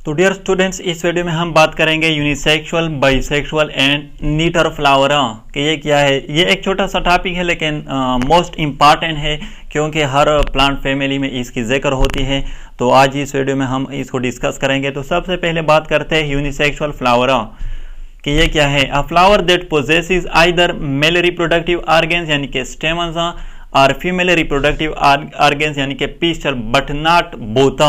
तो dear students, इस video में हम बात करेंगे यूनिसेक्सुअल, बाइसेक्सुअल एंड नीटर फ्लावर कि ये क्या है। ये एक छोटा सा टॉपिक है लेकिन मोस्ट इम्पॉर्टेंट है क्योंकि हर प्लांट फैमिली में इसकी जिक्र होती है। तो आज इस वीडियो में हम इसको डिस्कस करेंगे। तो सबसे पहले बात करते हैं यूनिसेक्सुअल फ्लावर कि ये क्या है। A flower that possesses either male reproductive organs यानी कि स्टेमन्स और फीमेल रिप्रोडक्टिव ऑर्गन्स यानी कि pistol but not both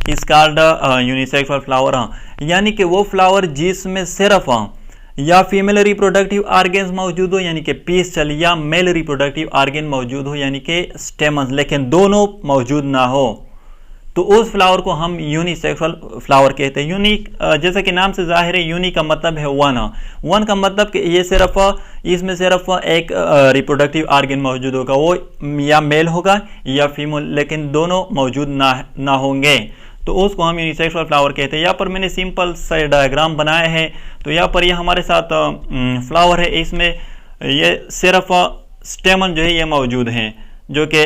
is called unisexual flower. यानी कि वो फ्लावर जिसमें सिर्फ या फीमेल रिप्रोडक्टिव ऑर्गन्स मौजूद हो यानी कि पिस्टल या मेल रिप्रोडक्टिव ऑर्गन मौजूद हो यानी कि स्टेमन्स, लेकिन दोनों मौजूद ना हो, तो उस फ्लावर को हम यूनिसेक्सुअल फ्लावर कहते हैं। यूनिक जैसा कि नाम से जाहिर है, यूनिक का मतलब है वन का मतलब कि ये सिर्फ इसमें सिर्फ एक रिप्रोडक्टिव ऑर्गन मौजूद होगा, वो या मेल होगा या फीमेल, लेकिन दोनों मौजूद ना होंगे, तो उसको हम यूनिसेक्सुअल फ्लावर कहते हैं। यहाँ पर मैंने सिंपल सा डायग्राम बनाया है। तो यहाँ पर ये हमारे साथ फ्लावर है, इसमें ये सिर्फ स्टेमन जो है ये मौजूद है जो कि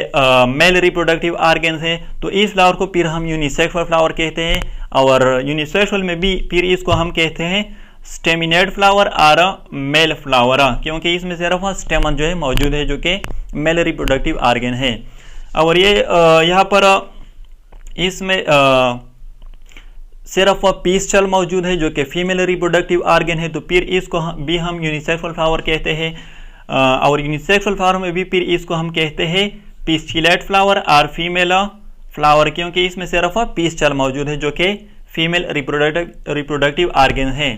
मेल रिप्रोडक्टिव ऑर्गन्स है। तो इस फ्लावर को फिर हम यूनिसेक्सुअल फ्लावर कहते हैं। और यूनिसेक्सुअल में भी फिर इसको हम कहते हैं स्टेमिनेट फ्लावर और मेल फ्लावर, क्योंकि इसमें सिर्फ स्टेमन जो है मौजूद है जो कि मेल रिप्रोडक्टिव ऑर्गन है। और ये यहाँ पर इसमें सिर्फ पिस्टल मौजूद है जो कि फीमेल रिप्रोडक्टिव ऑर्गन है, तो फिर इसको भी हम यूनिसेक्सुअल फ्लावर कहते हैं। और यूनिसेक्सुअल फ्लावर में भी फिर इसको हम कहते हैं पिस्टिलेट फ्लावर और फीमेल फ्लावर, क्योंकि इसमें सिर्फ पिस्टल मौजूद है जो कि फीमेल रिप्रोडक्टिव ऑर्गन है।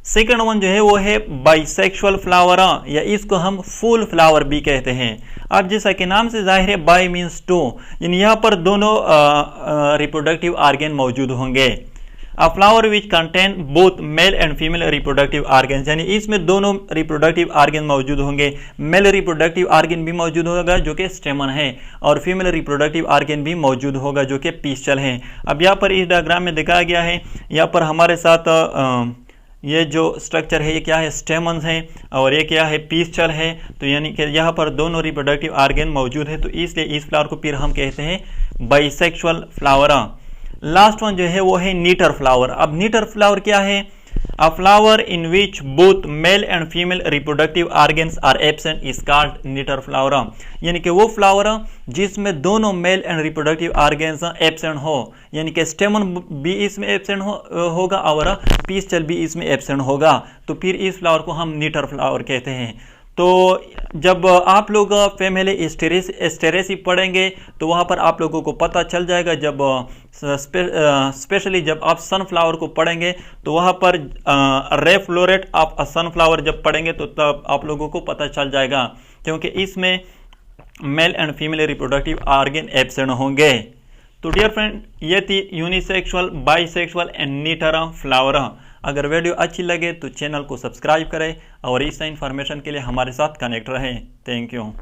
सेकंड वन जो है वो है बाइसेक्सुअल फ्लावर, या इसको हम फुल फ्लावर भी कहते हैं। अब जैसा कि नाम से जाहिर है, बाई मीन्स टू, यानी यहाँ पर दोनों रिप्रोडक्टिव ऑर्गन मौजूद होंगे। अ flower which contain both male and female reproductive organs, यानी इसमें दोनों रिप्रोडक्टिव ऑर्गन मौजूद होंगे। मेल रिप्रोडक्टिव ऑर्गन भी मौजूद होगा जो कि स्टेमन है, और फीमेल रिप्रोडक्टिव ऑर्गन भी मौजूद होगा जो कि पिस्टल है। अब यहाँ पर इस डायग्राम में दिखाया गया है, यहाँ पर हमारे साथ ये जो स्ट्रक्चर है ये क्या है, स्टेमन्स है, और ये क्या है, पिस्टल है। तो यानी कि यहाँ पर दोनों रिप्रोडक्टिव ऑर्गन मौजूद है, तो इसलिए इस फ्लावर को फिर हम कहते हैं बाइसेक्सुअल फ्लावर। लास्ट वन जो है वो है नीटर फ्लावर। अब नीटर फ्लावर क्या है? A flower in which both male and female reproductive organs are absent is called neuter flower. यानी कि वो फ्लावर जिसमें दोनों male and reproductive organs absent हो, यानी कि स्टेमन भी इसमें एब्सेंट होगा और पिस्टल भी इसमें एब्सेंट होगा, तो फिर इस फ्लावर को हम नीटर फ्लावर कहते हैं। तो जब आप लोग फैमिली स्टेरेसी पढ़ेंगे तो वहाँ पर आप लोगों को पता चल जाएगा। जब स्पेशली जब आप सनफ्लावर को पढ़ेंगे तो वहाँ पर रेफ्लोरेट ऑफ सनफ्लावर जब पढ़ेंगे तो तब आप लोगों को पता चल जाएगा, क्योंकि इसमें mail and female reproductive organ absent होंगे। तो डियर फ्रेंड, ये थी यूनिसेक्सुअल, बाइसेक्सुअल एंड नीटर फ्लावर। अगर वीडियो अच्छी लगे तो चैनल को सब्सक्राइब करें और इस इन्फॉर्मेशन के लिए हमारे साथ कनेक्ट रहें। Thank you.